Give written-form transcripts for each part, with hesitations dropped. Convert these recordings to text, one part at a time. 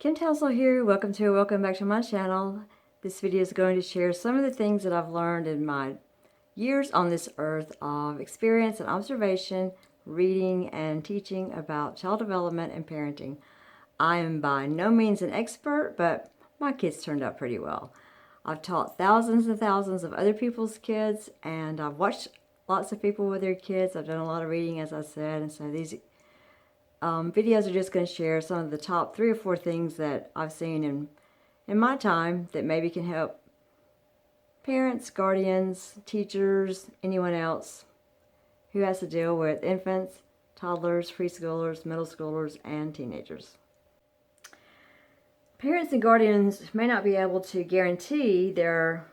Townsel here. Welcome back to my channel. This video is going to share some of the things that I've learned in my years on this earth of experience and observation, reading and teaching about child development and parenting. I am by no means an expert, but my kids turned out pretty well. I've taught thousands and thousands of other people's kids, and I've watched lots of people with their kids. I've done a lot of reading, as I said, and so these videos are just going to share some of the top 3 or 4 things that I've seen in my time that maybe can help parents, guardians, teachers, anyone else who has to deal with infants, toddlers, preschoolers, middle schoolers, and teenagers. Parents and guardians may not be able to guarantee their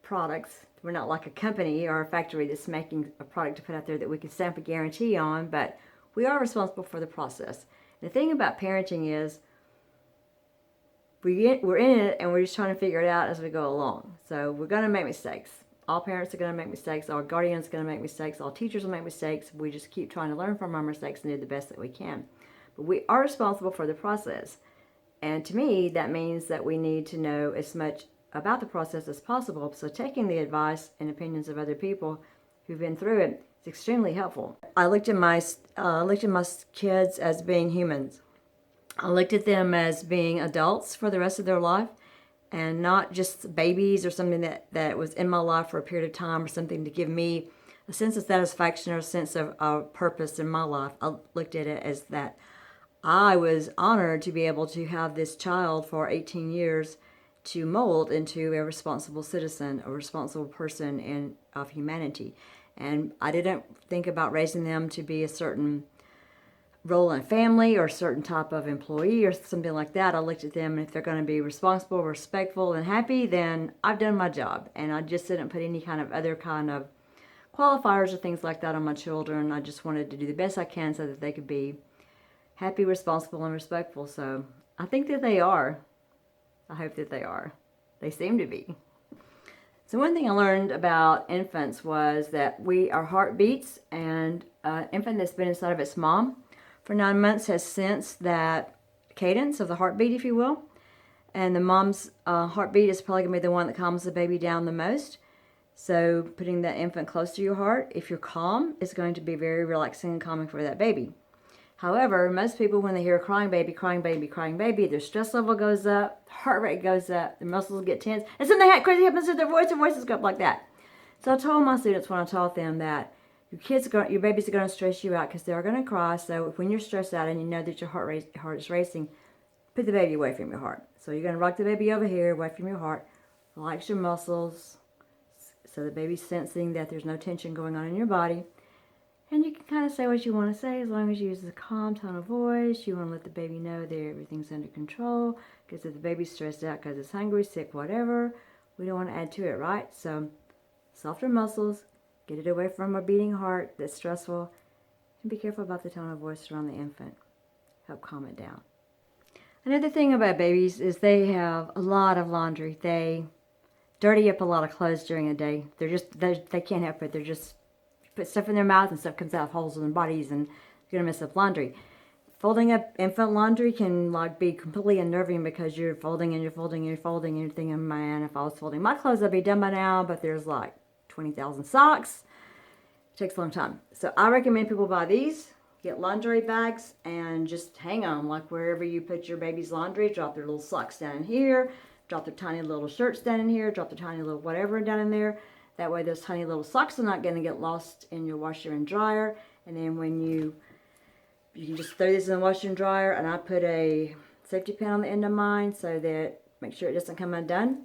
products. We're not like a company or a factory that's making a product to put out there that we can stamp a guarantee on, but we are responsible for the process. The thing about parenting is we're in it and we're just trying to figure it out as we go along. So we're going to make mistakes. All parents are going to make mistakes. All guardians are going to make mistakes. All teachers will make mistakes. We just keep trying to learn from our mistakes and do the best that we can. But we are responsible for the process. And to me, that means that we need to know as much about the process as possible. So taking the advice and opinions of other people who've been through it is extremely helpful. I looked at my kids as being humans. I looked at them as being adults for the rest of their life, and not just babies or something that was in my life for a period of time or something to give me a sense of satisfaction or a sense of purpose in my life. I looked at it as that I was honored to be able to have this child for 18 years to mold into a responsible citizen, a responsible person of humanity. And I didn't think about raising them to be a certain role in a family or a certain type of employee or something like that. I looked at them, and if they're going to be responsible, respectful, and happy, then I've done my job. And I just didn't put any kind of other kind of qualifiers or things like that on my children. I just wanted to do the best I can so that they could be happy, responsible, and respectful. So I think that they are. I hope that they are. They seem to be. So one thing I learned about infants was that our heart beats, and an infant that's been inside of its mom for 9 months has sensed that cadence of the heartbeat, if you will. And the mom's heartbeat is probably going to be the one that calms the baby down the most. So putting that infant close to your heart, if you're calm, is going to be very relaxing and calming for that baby. However, most people, when they hear a crying baby, their stress level goes up, heart rate goes up, their muscles get tense, and something crazy happens to their voices go up like that. So I told my students when I taught them that your babies are going to stress you out because they're going to cry. So when you're stressed out and you know that your heart is racing, put the baby away from your heart. So you're going to rock the baby over here, away from your heart, relax your muscles, so the baby's sensing that there's no tension going on in your body. And you can kind of say what you want to say as long as you use a calm tone of voice. You want to let the baby know that everything's under control. Because if the baby's stressed out because it's hungry, sick, whatever, we don't want to add to it, right? So softer muscles, get it away from a beating heart that's stressful, and be careful about the tone of voice around the infant. Help calm it down. Another thing about babies is they have a lot of laundry. They dirty up a lot of clothes during the day. They can't help it. They're just put stuff in their mouth and stuff comes out of holes in their bodies, and you're going to mess up laundry. Folding up infant laundry can be completely unnerving because you're folding and you're folding and you're folding and you're thinking, man, if I was folding my clothes, I'd be done by now, but there's 20,000 socks. It takes a long time. So I recommend people buy these, get laundry bags, and just hang them wherever you put your baby's laundry. Drop their little socks down in here, drop their tiny little shirts down in here, drop their tiny little whatever down in there. That way those tiny little socks are not going to get lost in your washer and dryer. And then when you can just throw this in the washer and dryer, and I put a safety pin on the end of mine so that make sure it doesn't come undone.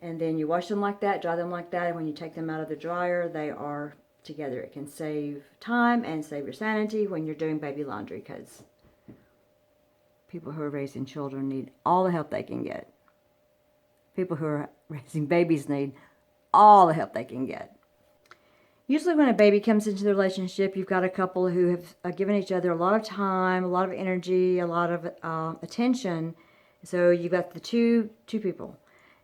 And then you wash them like that, dry them like that, and when you take them out of the dryer, they are together. It can save time and save your sanity when you're doing baby laundry, because people who are raising children need all the help they can get. People who are raising babies need all the help they can get. Usually when a baby comes into the relationship, you've got a couple who have given each other a lot of time, a lot of energy, a lot of attention. So you've got the two people.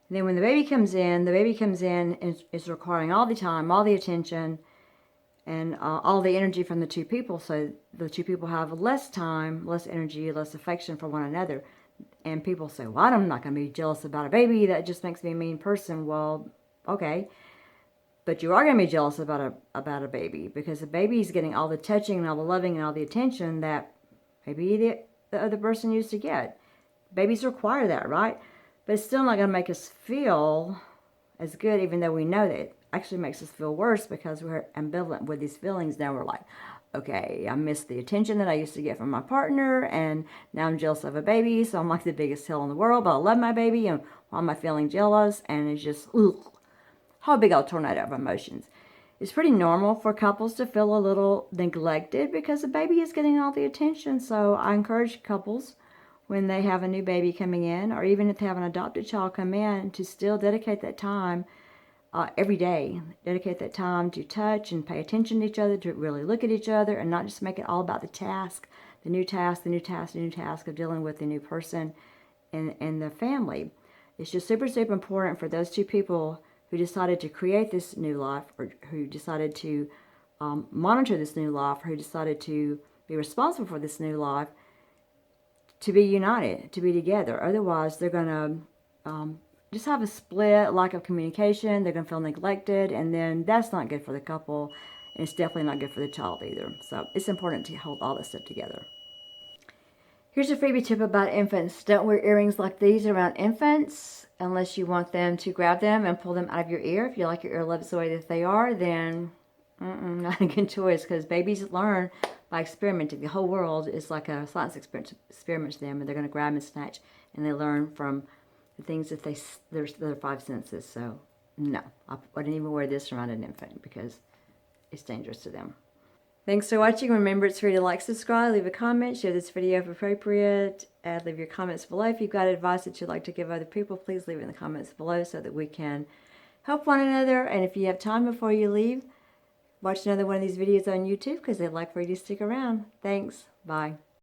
And then when the baby comes in and is requiring all the time, all the attention, and all the energy from the two people. So the two people have less time, less energy, less affection for one another. And people say, well, I'm not going to be jealous about a baby. That just makes me a mean person. Well, okay. But you are going to be jealous about a baby, because a baby is getting all the touching and all the loving and all the attention that maybe the other person used to get. Babies require that, right? But it's still not going to make us feel as good, even though we know that it actually makes us feel worse, because we're ambivalent with these feelings. Now we're like, okay, I miss the attention that I used to get from my partner, and now I'm jealous of a baby, so I'm like the biggest hill in the world, but I love my baby, and why am I feeling jealous? And it's just, ugh, how big a tornado of emotions. It's pretty normal for couples to feel a little neglected because the baby is getting all the attention. So I encourage couples, when they have a new baby coming in, or even if they have an adopted child come in, to still dedicate that time every day. Dedicate that time to touch and pay attention to each other, to really look at each other, and not just make it all about the task, the new task, the new task, the new task of dealing with the new person in the family. It's just super, super important for those two people who decided to create this new life, or who decided to monitor this new life, or who decided to be responsible for this new life, to be united, to be together. Otherwise, they're going to just have a split, lack of communication. They're going to feel neglected, and then that's not good for the couple, and it's definitely not good for the child either. So it's important to hold all this stuff together. Here's a freebie tip about infants. Don't wear earrings like these around infants unless you want them to grab them and pull them out of your ear. If you like your earlobes the way that they are, then not a good choice, because babies learn by experimenting. The whole world is like a science experiment to them, and they're going to grab and snatch, and they learn from the things that their five senses. So no, I wouldn't even wear this around an infant, because it's dangerous to them. Thanks for watching. Remember, it's free to like, subscribe, leave a comment, share this video if appropriate, and leave your comments below. If you've got advice that you'd like to give other people, please leave it in the comments below so that we can help one another. And if you have time before you leave, watch another one of these videos on YouTube, because they'd like for you to stick around. Thanks. Bye.